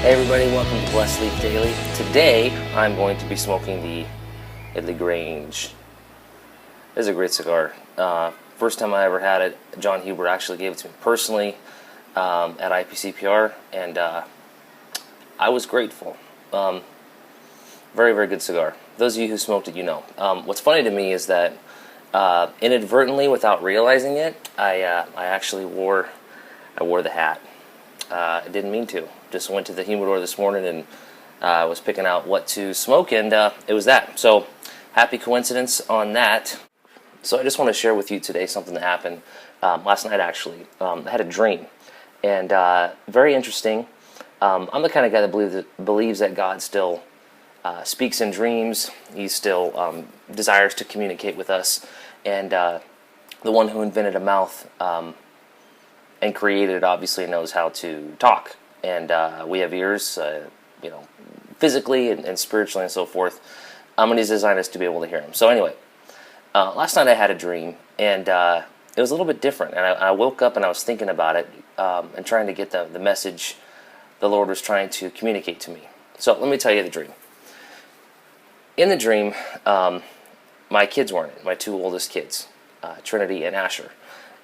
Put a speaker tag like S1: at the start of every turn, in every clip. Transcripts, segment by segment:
S1: Hey everybody, welcome to Blessed Leaf Daily. Today I'm going to be smoking the Italy Grange. This is a great cigar. First time I ever had it, John Huber actually gave it to me personally at IPCPR, and I was grateful. Very, very good cigar. Those of you who smoked it, you know. What's funny to me is that inadvertently, without realizing it, I actually wore the hat. I didn't mean to. Just went to the humidor this morning and was picking out what to smoke, and it was that. So, happy coincidence on that. So I just want to share with you today something that happened last night, actually. I had a dream, and very interesting. I'm the kind of guy that believes that God still speaks in dreams. He still desires to communicate with us, and the one who invented a mouth and created it obviously knows how to talk. And we have ears, physically and spiritually and so forth. And he's designed us to be able to hear him. So anyway, last night I had a dream, and it was a little bit different. And I woke up and I was thinking about it and trying to get the message the Lord was trying to communicate to me. So let me tell you the dream. In the dream, my kids weren't in, my two oldest kids, Trinity and Asher.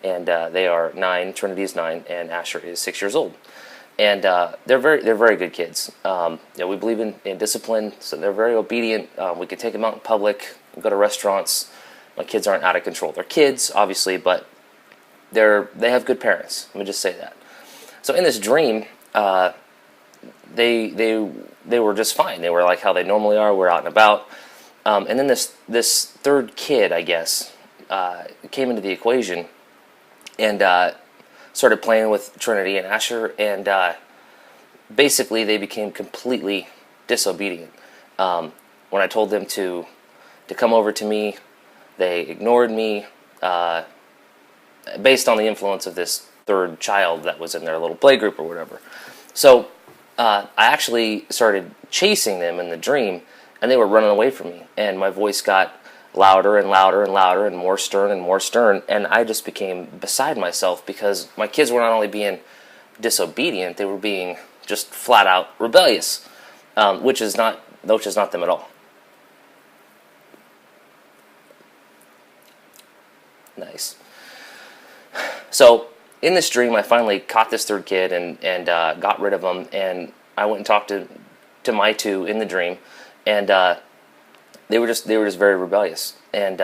S1: And they are 9, Trinity is 9, and Asher is 6 years old. And they're very good kids. We believe in discipline, so they're very obedient. We can take them out in public, go to restaurants. My kids aren't out of control. They're kids, obviously, but they have good parents. Let me just say that. So in this dream, they were just fine. They were like how they normally are. We're out and about. And then this third kid, I guess, came into the equation and started playing with Trinity and Asher, and basically they became completely disobedient. When I told them to come over to me, they ignored me based on the influence of this third child that was in their little play group or whatever. So I actually started chasing them in the dream, and they were running away from me, and my voice got louder and louder and louder and more stern, and I just became beside myself because my kids were not only being disobedient, they were being just flat out rebellious, which is not them at all. Nice. So in this dream, I finally caught this third kid and got rid of him, and I went and talked to my two in the dream, and They were just very rebellious. And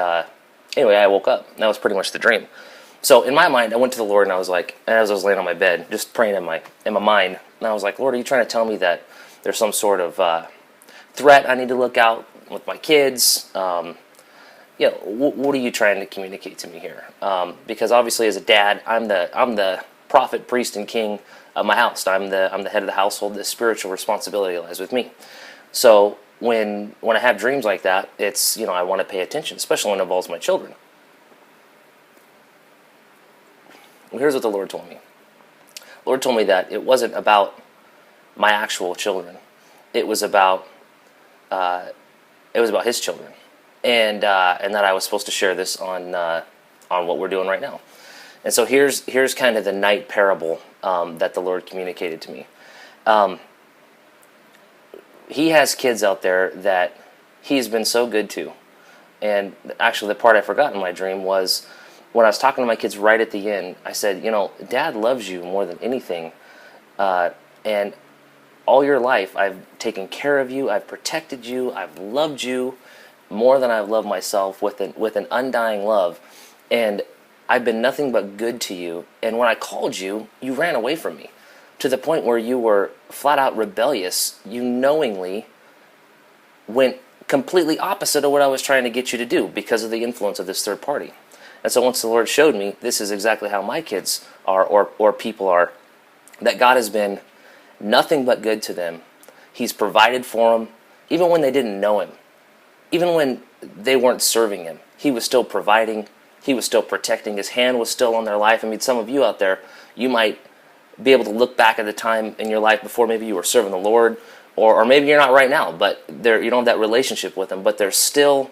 S1: anyway, I woke up. That was pretty much the dream. So in my mind, I went to the Lord, and I was like, as I was laying on my bed, just praying in my mind, and I was like, Lord, are you trying to tell me that there's some sort of threat I need to look out with my kids? What are you trying to communicate to me here? Because obviously, as a dad, I'm the prophet, priest, and king of my house. I'm the head of the household. The spiritual responsibility lies with me. So when I have dreams like that, it's, I want to pay attention, especially when it involves my children. Well, here's what the Lord told me. The Lord told me that it wasn't about my actual children. It was about His children, and that I was supposed to share this on what we're doing right now. And so here's kind of the night parable that the Lord communicated to me. He has kids out there that He's been so good to. And actually, the part I forgot in my dream was when I was talking to my kids right at the end, I said, Dad loves you more than anything. And all your life, I've taken care of you, I've protected you, I've loved you more than I've loved myself with an undying love. And I've been nothing but good to you. And when I called you, you ran away from me, to the point where you were flat out rebellious. You knowingly went completely opposite of what I was trying to get you to do because of the influence of this third party. And so once the Lord showed me, this is exactly how my kids are, or people are, that God has been nothing but good to them. He's provided for them, even when they didn't know Him. Even when they weren't serving Him, He was still providing. He was still protecting. His hand was still on their life. I mean, some of you out there, you might be able to look back at the time in your life before maybe you were serving the Lord, or maybe you're not right now, but you don't have that relationship with Him, but there's still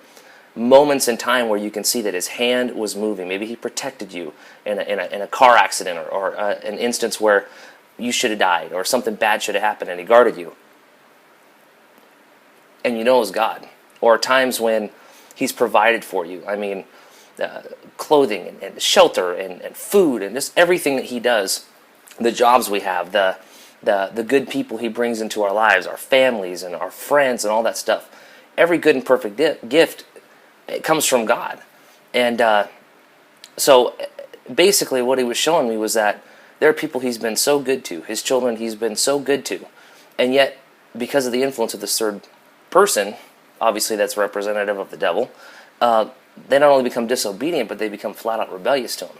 S1: moments in time where you can see that His hand was moving. Maybe He protected you in a car accident, or an instance where you should have died or something bad should have happened and he guarded you. And you know it was God. Or times when he's provided for you. I mean, clothing and shelter and food and just everything that he does. The jobs we have, the good people he brings into our lives, our families and our friends and all that stuff. Every good and perfect gift, it comes from God. And so basically what he was showing me was that there are people he's been so good to, his children he's been so good to, and yet because of the influence of this third person, obviously that's representative of the devil, they not only become disobedient, but they become flat out rebellious to him.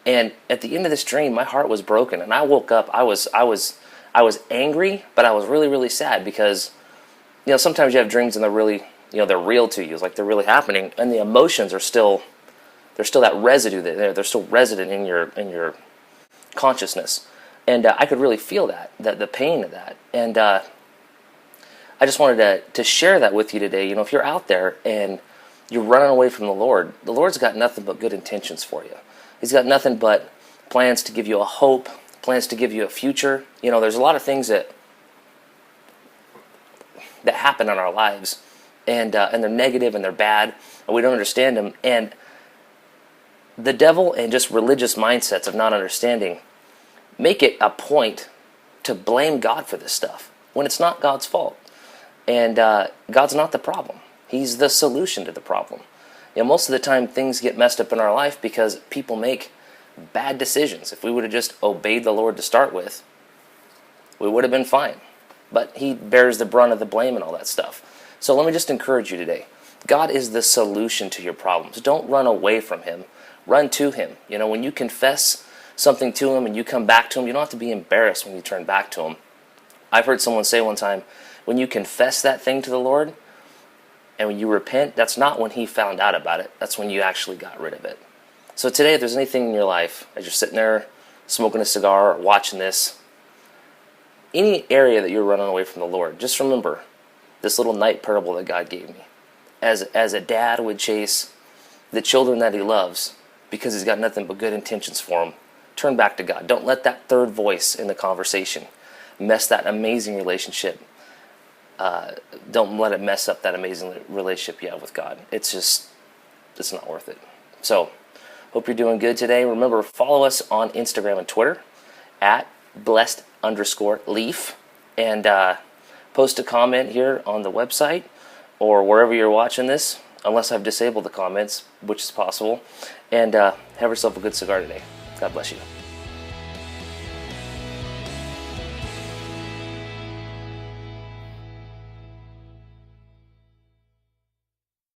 S1: And at the end of this dream, my heart was broken, and I woke up. I was angry, but I was really, really sad because, sometimes you have dreams and they're really, they're real to you. It's like they're really happening, and the emotions are still, there's still that residue there. They're still resident in your consciousness, and I could really feel that the pain of that, and I just wanted to share that with you today. If you're out there and you're running away from the Lord's got nothing but good intentions for you. He's got nothing but plans to give you a hope, plans to give you a future. There's a lot of things that happen in our lives, and they're negative and they're bad, and we don't understand them. And the devil and just religious mindsets of not understanding make it a point to blame God for this stuff when it's not God's fault. And God's not the problem. He's the solution to the problem. Most of the time things get messed up in our life because people make bad decisions. If we would have just obeyed the Lord to start with, we would have been fine. But he bears the brunt of the blame and all that stuff. So let me just encourage you today. God is the solution to your problems. Don't run away from him. Run to him. When you confess something to him and you come back to him, you don't have to be embarrassed when you turn back to him. I've heard someone say one time, when you confess that thing to the Lord and when you repent, that's not when he found out about it. That's when you actually got rid of it. So today, if there's anything in your life, as you're sitting there smoking a cigar or watching this, any area that you're running away from the Lord, just remember this little night parable that God gave me. As a dad would chase the children that he loves because he's got nothing but good intentions for them, turn back to God. Don't let that third voice in the conversation mess that amazing relationship. Don't let it mess up that amazing relationship you have with God. It's not worth it. So, hope you're doing good today. Remember, follow us on Instagram and Twitter at blessed_leaf, and post a comment here on the website or wherever you're watching this, unless I've disabled the comments, which is possible. And have yourself a good cigar today. God bless you.